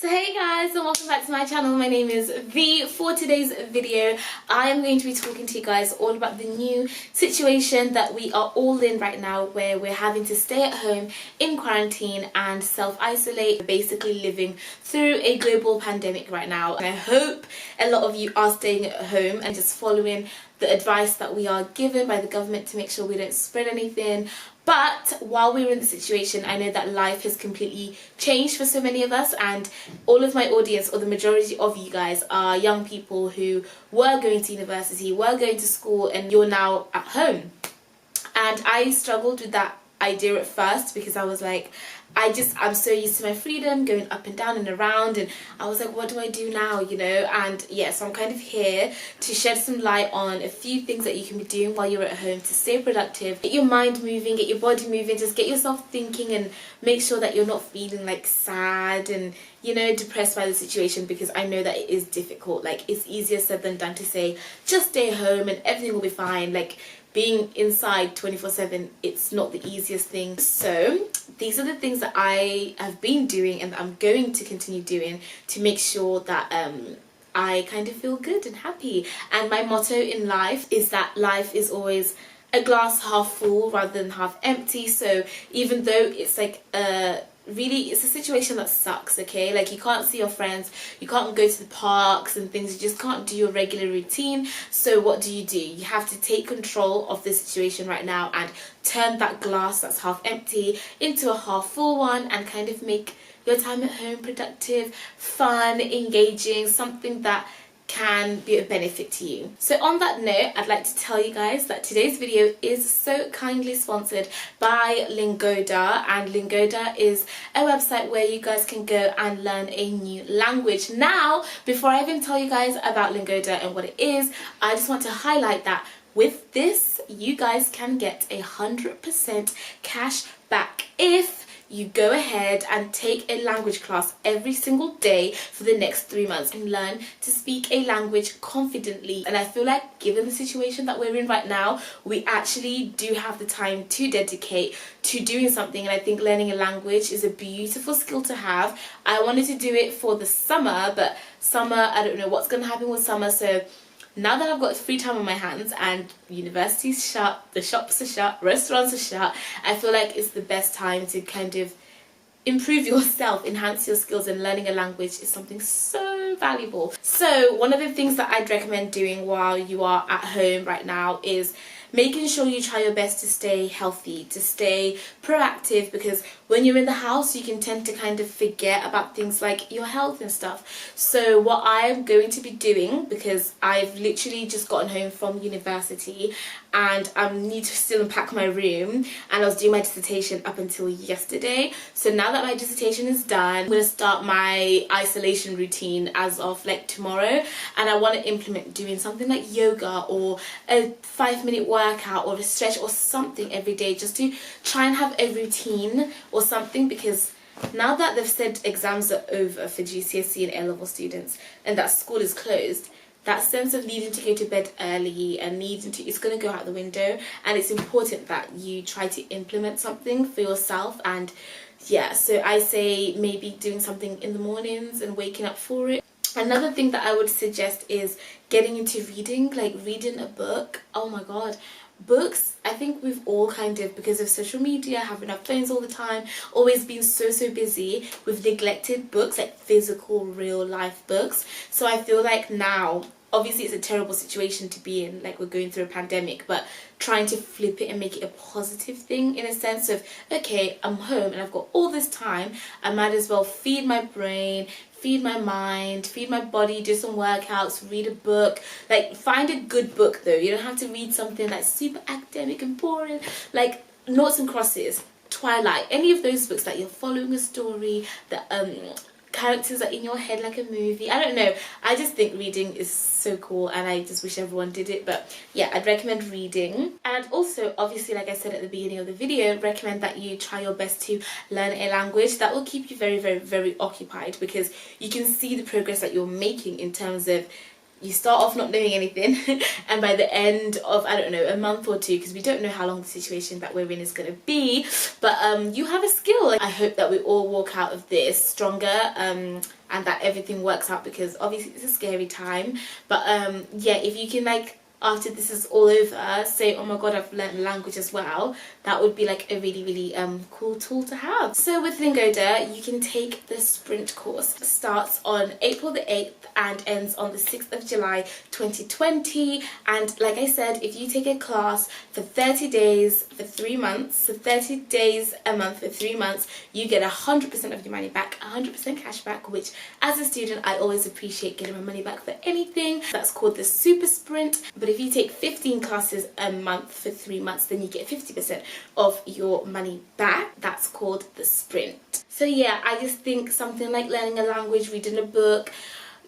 So hey guys, and welcome back to my channel. My name is V. For today's video, I am going to be talking to you guys all about the new situation that we are all in right now, where we're having to stay at home in quarantine and self-isolate, basically living through a global pandemic right now. And I hope a lot of you are staying at home and just following the advice that we are given by the government to make sure we don't spread anything. But while we were in the situation, I know that life has completely changed for so many of us, and all of my audience, or the majority of you guys, are young people who were going to university, were going to school, and you're now at home. And I struggled with that idea at first because I was like, I'm so used to my freedom, going up and down and around, and I was like, what do I do now, you know? And yeah, so I'm kind of here to shed some light on a few things that you can be doing while you're at home to stay productive, get your mind moving, get your body moving, just get yourself thinking, and make sure that you're not feeling like sad and, you know, depressed by the situation, because I know that it is difficult. Like, it's easier said than done to say just stay home and everything will be fine. Like, being inside 24/7, it's not the easiest thing. So these are the things that I have been doing and that I'm going to continue doing to make sure that I kind of feel good and happy. And my motto in life is that life is always a glass half full rather than half empty. So even though it's like really, it's a situation that sucks, okay? Like, you can't see your friends, you can't go to the parks and things, you just can't do your regular routine. So what do? You have to take control of the situation right now and turn that glass that's half empty into a half full one, and kind of make your time at home productive, fun, engaging, something that can be a benefit to you. So on that note, I'd like to tell you guys that today's video is so kindly sponsored by Lingoda, and Lingoda is a website where you guys can go and learn a new language. Now, before I even tell you guys about Lingoda and what it is, I just want to highlight that with this, you guys can get 100% cash back if you go ahead and take a language class every single day for the next 3 months and learn to speak a language confidently. And I feel like, given the situation that we're in right now, we actually do have the time to dedicate to doing something. And I think learning a language is a beautiful skill to have. I wanted to do it for the summer, but summer, I don't know what's going to happen with summer. So now that I've got free time on my hands and university's shut, the shops are shut, restaurants are shut, I feel like it's the best time to kind of improve yourself, enhance your skills, and learning a language is something so valuable. So one of the things that I'd recommend doing while you are at home right now is making sure you try your best to stay healthy, to stay proactive, because when you're in the house you can tend to kind of forget about things like your health and stuff. So what I'm going to be doing, because I've literally just gotten home from university and I need to still unpack my room, and I was doing my dissertation up until yesterday. So now that my dissertation is done, I'm going to start my isolation routine as of like tomorrow, and I want to implement doing something like yoga or a 5-minute workout or a stretch or something every day, just to try and have a routine or something, because now that they've said exams are over for GCSE and A-level students and that school is closed, that sense of needing to go to bed early and needing to, it's going to go out the window. And it's important that you try to implement something for yourself. And yeah, so I say maybe doing something in the mornings and waking up for it. Another thing that I would suggest is getting into reading, like reading a book. Oh my god, books, I think we've all kind of, because of social media, having our phones all the time, always been so busy, we've neglected books, like physical real life books. So I feel like now, obviously it's a terrible situation to be in, like we're going through a pandemic, but trying to flip it and make it a positive thing, in a sense of, okay, I'm home and I've got all this time, I might as well feed my brain, feed my mind, feed my body, do some workouts, read a book. Like, find a good book though. You don't have to read something that's super academic and boring, like Noughts and Crosses, Twilight, any of those books that you're following a story, that characters are in your head like a movie. I don't know, I just think reading is so cool and I just wish everyone did it. But yeah, I'd recommend reading. And also, obviously, like I said at the beginning of the video, recommend that you try your best to learn a language. That will keep you very occupied, because you can see the progress that you're making in terms of you start off not knowing anything and by the end of, I don't know, a month or two, because we don't know how long the situation that we're in is going to be, but you have a skill. I hope that we all walk out of this stronger and that everything works out, because obviously it's a scary time, but yeah, if you can, like, after this is all over, say, oh my god, I've learned the language as well, that would be like a really cool tool to have. So with Lingoda, you can take the sprint course. It starts on April the 8th and ends on the 6th of July 2020, and like I said, if you take a class for 30 days for 3 months, so 30 days a month for 3 months, you get 100% of your money back, 100% cash back, which as a student I always appreciate getting my money back for anything. That's called the super sprint. But if you take 15 classes a month for 3 months, then you get 50% of your money back. That's called the sprint. So yeah, I just think something like learning a language, reading a book,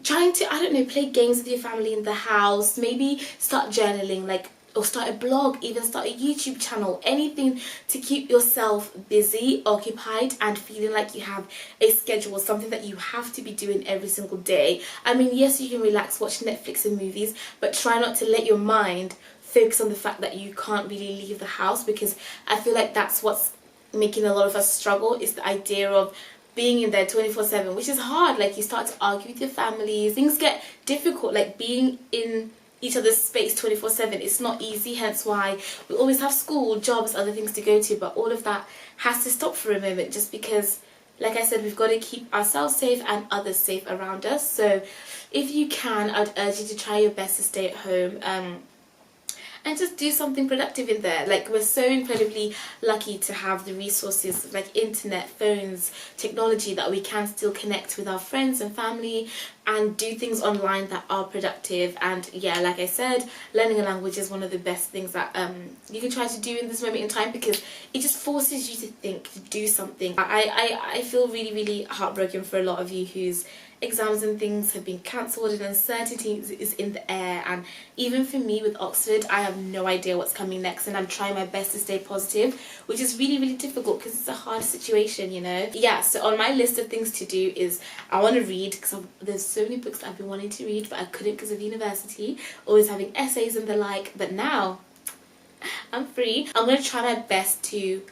trying to, I don't know, play games with your family in the house, maybe start journaling, like, or start a blog, even start a YouTube channel, anything to keep yourself busy, occupied, and feeling like you have a schedule, something that you have to be doing every single day. I mean, yes, you can relax, watch Netflix and movies, but try not to let your mind focus on the fact that you can't really leave the house, because I feel like that's what's making a lot of us struggle, is the idea of being in there 24/7, which is hard. Like, you start to argue with your family, things get difficult, like being in each other's space 24/7. It's not easy, hence why we always have school, jobs, other things to go to, but all of that has to stop for a moment, just because, like I said, we've got to keep ourselves safe and others safe around us. So if you can, I'd urge you to try your best to stay at home and just do something productive in there. Like, we're so incredibly lucky to have the resources like internet, phones, technology, that we can still connect with our friends and family and do things online that are productive. And yeah, like I said, learning a language is one of the best things that you can try to do in this moment in time, because it just forces you to think, to do something. I feel really heartbroken for a lot of you whose exams and things have been cancelled and uncertainty is in the air. And even for me with Oxford, I have no idea what's coming next, and I'm trying my best to stay positive, which is really difficult because it's a hard situation, you know. Yeah, so on my list of things to do is I want to read, because there's so many books that I've been wanting to read, but I couldn't because of university, always having essays and the like. But now I'm free. I'm going to try my best to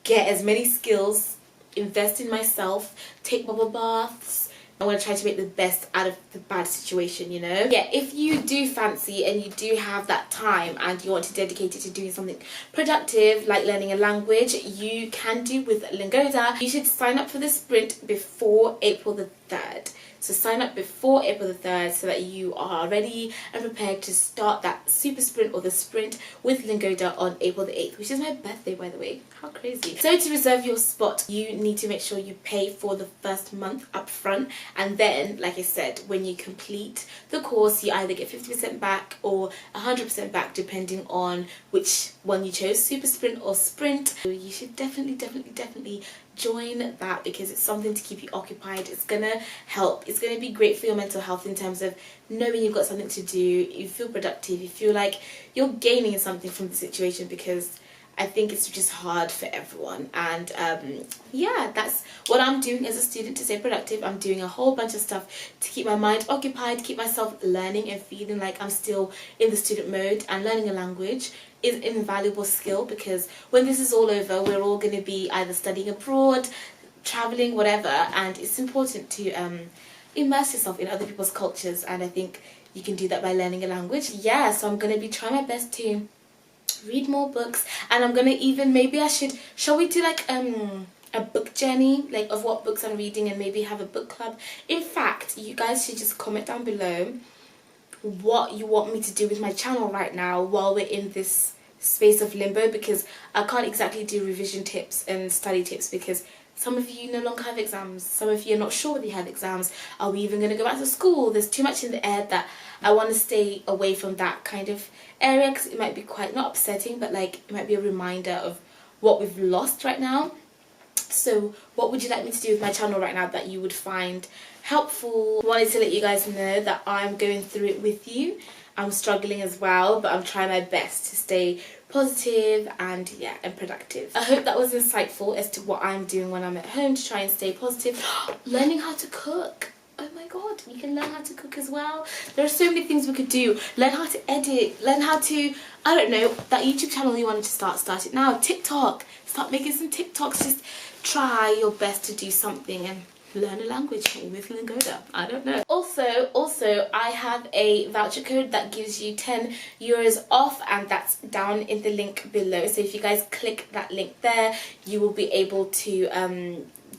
get as many skills, invest in myself, take bubble baths. I want to try to make the best out of the bad situation, you know? Yeah, if you do fancy and you do have that time and you want to dedicate it to doing something productive, like learning a language, you can do with Lingoda. You should sign up for the sprint before April the 3rd. So sign up before April the 3rd so that you are ready and prepared to start that super sprint or the sprint with Lingoda on April the 8th, which is my birthday, by the way. How crazy. So to reserve your spot, you need to make sure you pay for the first month up front, and then, like I said, when you complete the course, you either get 50% back or 100% back, depending on which one you chose, super sprint or sprint. So you should definitely join that, because it's something to keep you occupied. It's gonna help. It's gonna be great for your mental health in terms of knowing you've got something to do, you feel productive, you feel like you're gaining something from the situation, because I think it's just hard for everyone. And yeah, that's what I'm doing as a student to stay productive. I'm doing a whole bunch of stuff to keep my mind occupied, keep myself learning and feeling like I'm still in the student mode. And learning a language is an invaluable skill, because when this is all over, we're all going to be either studying abroad, traveling, whatever, and it's important to immerse yourself in other people's cultures, and I think you can do that by learning a language. Yeah, so I'm going to be trying my best to read more books, and I'm gonna even, maybe I should, shall we do like a book journey, like of what books I'm reading, and maybe have a book club. In fact, you guys should just comment down below what you want me to do with my channel right now while we're in this space of limbo, because I can't exactly do revision tips and study tips, because some of you no longer have exams, some of you are not sure whether you have exams. Are we even going to go back to school? There's too much in the air that I want to stay away from that kind of area, because it might be quite, not upsetting, but like it might be a reminder of what we've lost right now. So what would you like me to do with my channel right now that you would find helpful? I wanted to let you guys know that I'm going through it with you. I'm struggling as well, but I'm trying my best to stay positive and yeah, and productive. I hope that was insightful as to what I'm doing when I'm at home to try and stay positive. Learning how to cook. Oh my god, You can learn how to cook as well. There are so many things we could do. Learn how to edit. Learn how to, I don't know, that YouTube channel you wanted to start it now. TikTok. Start making some TikToks. Just try your best to do something and learn a language with Lingoda. I don't know. Also, I have a voucher code that gives you €10 off, and that's down in the link below. So if you guys click that link there, you will be able to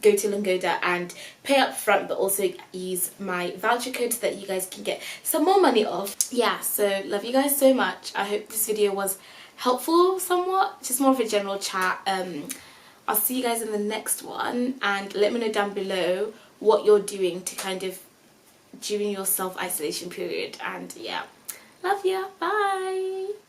go to Lingoda and pay up front, but also use my voucher code so that you guys can get some more money off. Yeah, so love you guys so much. I hope this video was helpful somewhat. Just more of a general chat. I'll see you guys in the next one, and let me know down below what you're doing to kind of during your self-isolation period. And yeah, love ya, bye.